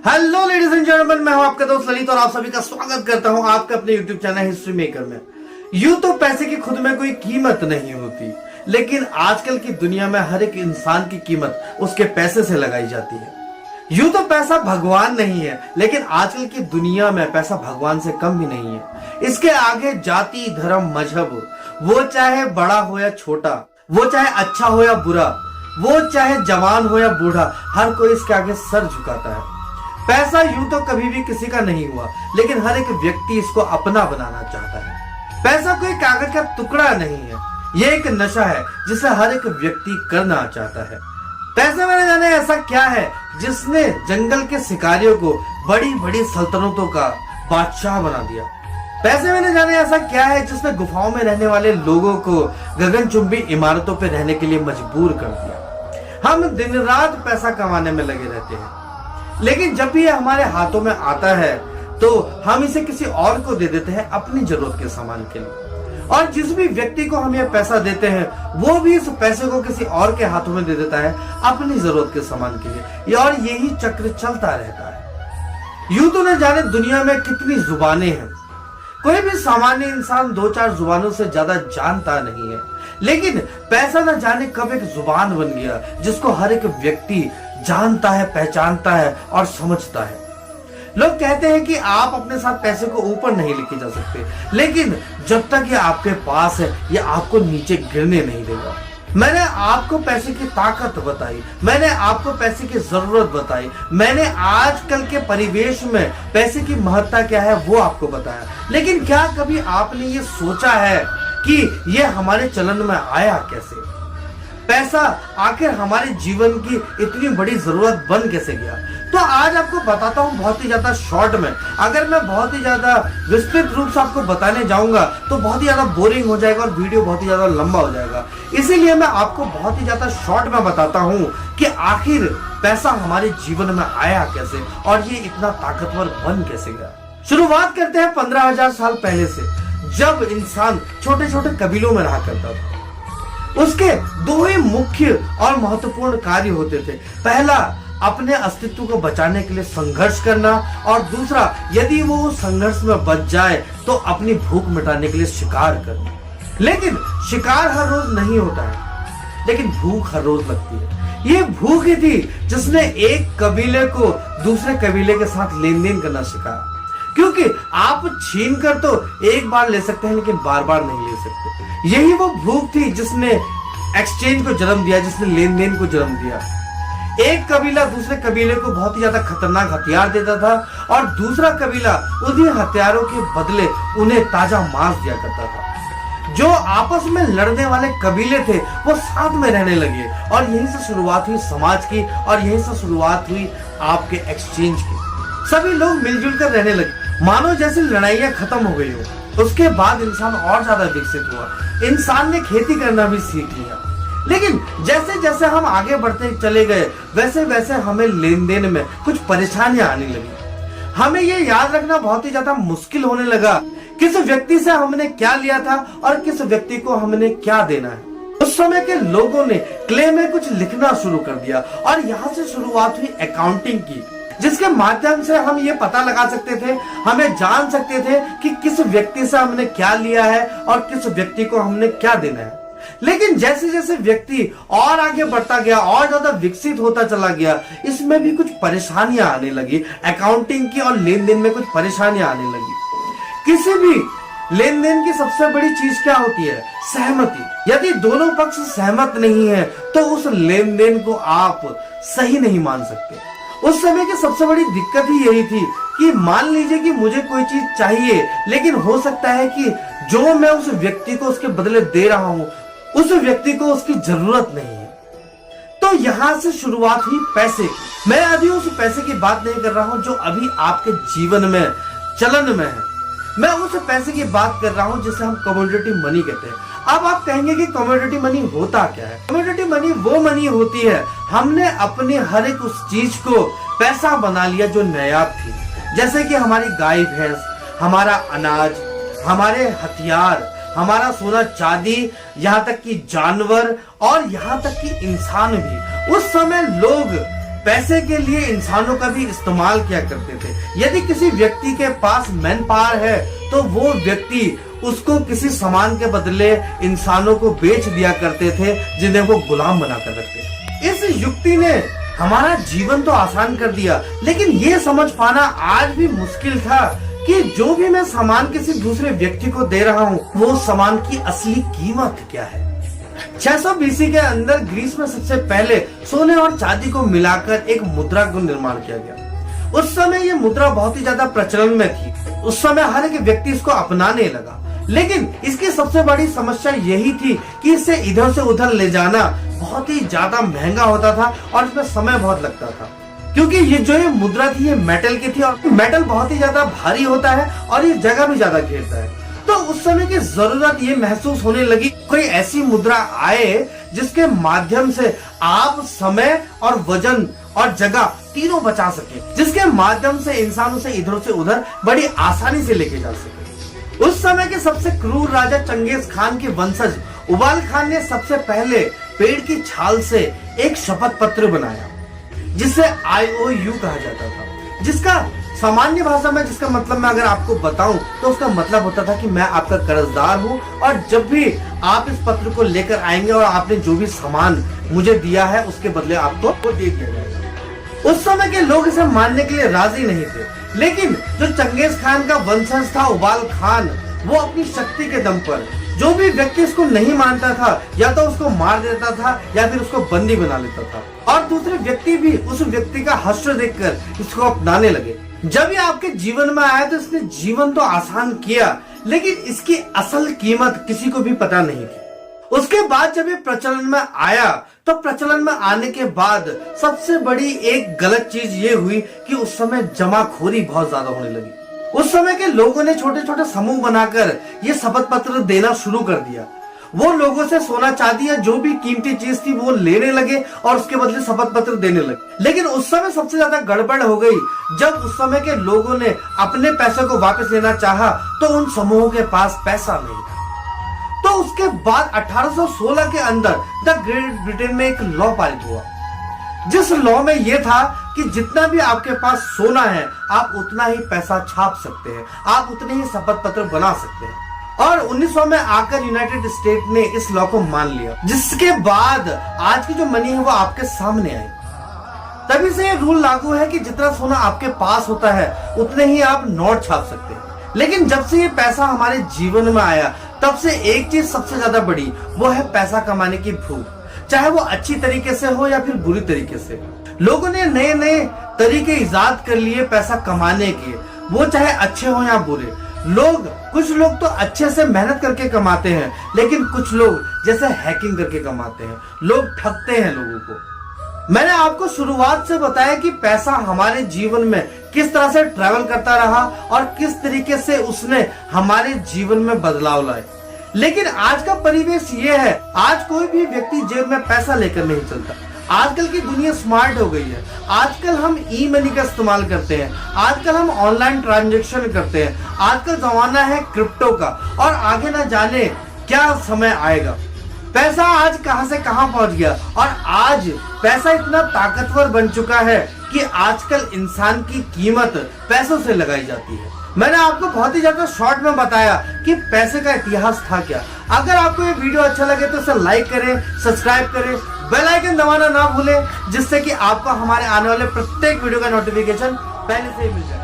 Hello ladies and gentleman, मैं हूं आपका दोस्त ललित और आप सभी का स्वागत करता हूं आपके अपने यूट्यूब चैनल हिस्ट्री मेकर में। यूं तो पैसे की खुद में कोई कीमत नहीं होती, लेकिन आजकल की दुनिया में हर एक इंसान की कीमत उसके पैसे से लगाई जाती है। यूं तो पैसा भगवान नहीं है, लेकिन आजकल की दुनिया में पैसा भगवान से कम भी नहीं है। इसके आगे जाति, धर्म, मजहब, वो चाहे बड़ा हो या छोटा, वो चाहे अच्छा हो या बुरा, वो चाहे जवान हो या बूढ़ा, हर कोई इसके आगे सर झुकाता है। पैसा यूं तो कभी भी किसी का नहीं हुआ, लेकिन हर एक व्यक्ति इसको अपना बनाना चाहता है। पैसा कोई कागज का टुकड़ा नहीं है, ये एक नशा है जिसे हर एक व्यक्ति करना चाहता है। पैसे में न जाने ऐसा क्या है जिसने जंगल के शिकारियों को बड़ी बड़ी सल्तनतों का बादशाह बना दिया। पैसे में न जाने ऐसा क्या है जिसने गुफाओं में रहने वाले लोगों को गगनचुंबी इमारतों पर रहने के लिए मजबूर कर दिया। हम दिन रात पैसा कमाने में लगे रहते हैं, लेकिन जब भी ये हमारे हाथों में आता है तो हम इसे किसी और को दे देते हैं अपनी जरूरत के सामान के लिए। और जिस भी व्यक्ति को हम ये पैसा देते हैं वो भी इस पैसे को किसी और के हाथों में दे देता है अपनी जरूरत के सामान के लिए, और यही चक्र चलता रहता है। यूं तो न जाने दुनिया में कितनी जुबानें हैं, कोई भी सामान्य इंसान 2-4 जुबानों से ज्यादा जानता नहीं है, लेकिन पैसा न जाने कब एक जुबान बन गया जिसको हर एक व्यक्ति जानता है, पहचानता है और समझता है। लोग कहते हैं कि आप अपने साथ पैसे को ऊपर नहीं लेके जा सकते, लेकिन जब तक ये आपके पास है ये आपको नीचे गिरने नहीं देगा। मैंने आपको पैसे की ताकत बताई, मैंने आपको पैसे की जरूरत बताई, मैंने आजकल के परिवेश में पैसे की महत्ता क्या है वो आपको बताया, लेकिन क्या कभी आपने ये सोचा है कि ये हमारे चलन में आया कैसे? पैसा आखिर हमारे जीवन की इतनी बड़ी जरूरत बन कैसे गया? तो आज आपको बताता हूं बहुत ही ज्यादा शॉर्ट में। अगर मैं बहुत ही ज्यादा विस्तृत रूप से आपको बताने जाऊंगा तो बहुत ही ज्यादा बोरिंग हो जाएगा और वीडियो बहुत ही ज्यादा लंबा हो जाएगा। इसीलिए मैं आपको बहुत ही ज्यादा शॉर्ट में बताता हूं कि आखिर पैसा हमारे जीवन में आया कैसे और ये इतना ताकतवर बन कैसे गया। शुरुआत करते हैं 15,000 साल पहले से, जब इंसान छोटे छोटे कबीलों में रहा करता था। उसके दो ही मुख्य और महत्वपूर्ण कार्य होते थे। पहला, अपने अस्तित्व को बचाने के लिए संघर्ष करना, और दूसरा, यदि वो उस संघर्ष में बच जाए तो अपनी भूख मिटाने के लिए शिकार करना। लेकिन शिकार हर रोज नहीं होता है, लेकिन भूख हर रोज लगती है। ये भूख ही थी जिसने एक कबीले को दूसरे कबीले के साथ लेन देन करना सिखाया, क्योंकि आप छीन कर तो एक बार ले सकते हैं लेकिन बार बार नहीं ले सकते। यही वो भूख थी जिसने एक्सचेंज को जन्म दिया, जिसने लेन देन को जन्म दिया। एक कबीला दूसरे कबीले को बहुत ही ज्यादा खतरनाक हथियार देता था और दूसरा कबीला उन्हीं हथियारों के बदले उन्हें ताजा मांस दिया करता था। जो आपस में लड़ने वाले कबीले थे वो साथ में रहने लगे, और यहीं से शुरुआत हुई समाज की, और यहीं से शुरुआत हुई आपके एक्सचेंज की। सभी लोग मिलजुल कर रहने लगे, मानो जैसे लड़ाइयां खत्म हो गई हो। उसके बाद इंसान और ज्यादा विकसित हुआ, इंसान ने खेती करना भी सीख लिया। लेकिन जैसे जैसे हम आगे बढ़ते चले गए वैसे वैसे हमें लेन देन में कुछ परेशानियां आने लगी। हमें ये याद रखना बहुत ही ज्यादा मुश्किल होने लगा किस व्यक्ति से हमने क्या लिया था और किस व्यक्ति को हमने क्या देना है। उस समय के लोगों ने क्ले में कुछ लिखना शुरू कर दिया, और यहाँ से शुरुआत हुई अकाउंटिंग की, जिसके माध्यम से हम ये पता लगा सकते थे, हमें जान सकते थे कि किस व्यक्ति से हमने क्या लिया है और किस व्यक्ति को हमने क्या देना है। लेकिन जैसे जैसे व्यक्ति और आगे बढ़ता गया और ज्यादा विकसित होता चला गया, इसमें भी कुछ परेशानियां आने लगी। अकाउंटिंग की और लेन देन में कुछ परेशानियां आने लगी। किसी भी लेन देन की सबसे बड़ी चीज क्या होती है? सहमति। यदि दोनों पक्ष सहमत नहीं है तो उस लेन देन को आप सही नहीं मान सकते। उस समय की सबसे बड़ी दिक्कत ही यही थी कि मान लीजिए कि मुझे कोई चीज चाहिए, लेकिन हो सकता है कि जो मैं उस व्यक्ति को उसके बदले दे रहा हूं उस व्यक्ति को उसकी जरूरत नहीं है। तो यहां से शुरुआत हुई पैसे की। मैं अभी उस पैसे की बात नहीं कर रहा हूं जो अभी आपके जीवन में चलन में है, मैं उस पैसे की बात कर रहा हूं जिसे हम कमोडिटी मनी कहते हैं। अब आप कहेंगे कि कमोडिटी मनी होता क्या है? कमोडिटी मनी वो मनी होती है, हमने अपनी हर एक उस चीज को पैसा बना लिया जो नायाब थी, जैसे कि हमारी गाय भैंस, हमारा अनाज, हमारे हथियार, हमारा सोना चांदी, यहाँ तक कि जानवर और यहाँ तक कि इंसान भी। उस समय लोग पैसे के लिए इंसानों का भी इस्तेमाल किया करते थे। यदि किसी व्यक्ति के पास मैन पावर है तो वो व्यक्ति उसको किसी सामान के बदले इंसानों को बेच दिया करते थे, जिन्हें वो गुलाम बनाकर रखते। इस युक्ति ने हमारा जीवन तो आसान कर दिया, लेकिन ये समझ पाना आज भी मुश्किल था कि जो भी मैं सामान किसी दूसरे व्यक्ति को दे रहा हूँ, वो सामान की असली कीमत क्या है। 600 BC के अंदर ग्रीस में सबसे पहले सोने और चांदी को मिलाकर एक मुद्रा का निर्माण किया गया। उस समय ये मुद्रा बहुत ही ज्यादा प्रचलन में थी। उस समय हर एक व्यक्ति इसको अपनाने लगा, लेकिन इसकी सबसे बड़ी समस्या यही थी कि इसे इधर से उधर ले जाना बहुत ही ज्यादा महंगा होता था और इसमें समय बहुत लगता था, क्योंकि ये मुद्रा थी ये मेटल की थी और मेटल बहुत ही ज्यादा भारी होता है और ये जगह भी ज्यादा घेरता है। तो उस समय की जरूरत ये महसूस होने लगी, कोई ऐसी मुद्रा आए जिसके माध्यम से आप समय और वजन और जगह तीनों बचा सके, जिसके माध्यम से इंसान उसे इधर से उधर बड़ी आसानी से लेके जा सके। उस समय के सबसे क्रूर राजा चंगेज खान के वंशज उबाल खान ने सबसे पहले पेड़ की छाल से एक शपथ पत्र बनाया, जिसे IOU कहा जाता था, जिसका सामान्य भाषा में जिसका मतलब मैं अगर आपको बताऊं तो उसका मतलब होता था कि मैं आपका कर्जदार हूं और जब भी आप इस पत्र को लेकर आएंगे और आपने जो भी सामान मुझे दिया है उसके बदले आपको वो दे दिया जाएगा। उस समय के लोग इसे मानने के लिए राजी नहीं थे, लेकिन जो चंगेज खान का वंशज था उबाल खान, वो अपनी शक्ति के दम पर जो भी व्यक्ति इसको नहीं मानता था या तो उसको मार देता था या फिर उसको बंदी बना लेता था, और दूसरे व्यक्ति भी उस व्यक्ति का हश्र देखकर इसको अपनाने लगे। जब ये आपके जीवन में आया तो इसने जीवन तो आसान किया, लेकिन इसकी असल कीमत किसी को भी पता नहीं थी। उसके बाद जब ये प्रचलन में आया तो प्रचलन में आने के बाद सबसे बड़ी एक गलत चीज ये हुई कि उस समय जमाखोरी बहुत ज्यादा होने लगी। उस समय के लोगों ने छोटे छोटे समूह बनाकर ये शपथ पत्र देना शुरू कर दिया। वो लोगों से सोना चांदी या जो भी कीमती चीज थी वो लेने लगे और उसके बदले शपथ पत्र देने लगे। लेकिन उस समय सबसे ज्यादा गड़बड़ हो गई जब उस समय के लोगों ने अपने पैसे को वापस लेना चाहा तो उन समूहों के पास पैसा नहीं था। तो उसके बाद 1816 के अंदर द ग्रेट ब्रिटेन में एक लॉ पारित हुआ, जिस लॉ में यह था कि जितना भी आपके पास सोना है आप उतना ही पैसा छाप सकते हैं, आप उतने ही शपथ पत्र बना सकते हैं। और 1900 में आकर यूनाइटेड स्टेट ने इस लॉ को मान लिया, जिसके बाद आज की जो मनी है वो आपके सामने आई। तभी से ये रूल लागू है कि जितना सोना आपके पास होता है उतने ही आप नोट छाप सकते हैं। लेकिन जब से ये पैसा हमारे जीवन में आया तब से एक चीज सबसे ज्यादा बड़ी, वो है पैसा कमाने की भूख, चाहे वो अच्छी तरीके से हो या फिर बुरी तरीके से। लोगों ने नए नए तरीके इजाद कर लिए पैसा कमाने के, वो चाहे अच्छे हो या बुरे। कुछ लोग तो अच्छे से मेहनत करके कमाते हैं, लेकिन कुछ लोग जैसे हैकिंग करके कमाते हैं, लोग ठगते हैं लोगों को। मैंने आपको शुरुआत से बताया कि पैसा हमारे जीवन में किस तरह से ट्रैवल करता रहा और किस तरीके से उसने हमारे जीवन में बदलाव लाए। लेकिन आज का परिवेश ये है, आज कोई भी व्यक्ति जेब में पैसा लेकर नहीं चलता। आजकल की दुनिया स्मार्ट हो गई है। आजकल हम ई मनी का इस्तेमाल करते हैं, आजकल हम ऑनलाइन ट्रांजैक्शन करते हैं, आजकल जमाना है क्रिप्टो का, और आगे ना जाने क्या समय आएगा। पैसा आज कहां से कहां पहुंच गया, और आज पैसा इतना ताकतवर बन चुका है कि आजकल इंसान की कीमत पैसों से लगाई जाती है। मैंने आपको बहुत ही ज्यादा शॉर्ट में बताया कि पैसे का इतिहास था क्या। अगर आपको ये वीडियो अच्छा लगे तो इसे लाइक करें, सब्सक्राइब करें, बेल आइकन दबाना ना भूलें, जिससे कि आपको हमारे आने वाले प्रत्येक वीडियो का नोटिफिकेशन पहले से ही मिल जाए।